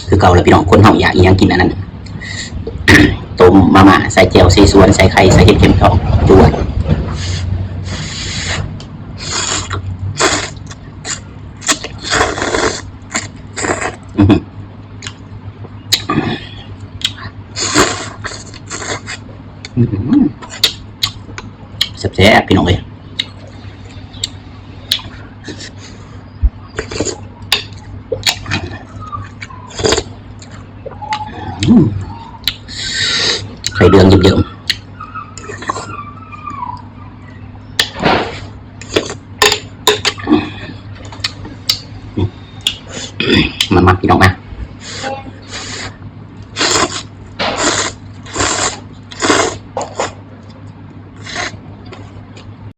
คือเก่าเลยพี่น้องคนเฮาอยากอีหยังกินอันนั้นต้มมาม่าใส่แจ่วใส่สวนใส่ไข่ใส่เห็ดเข็มทองด้วยแซ่บๆพี่น้องเลยไข่เดืองเยอะๆมาพี่น้องมา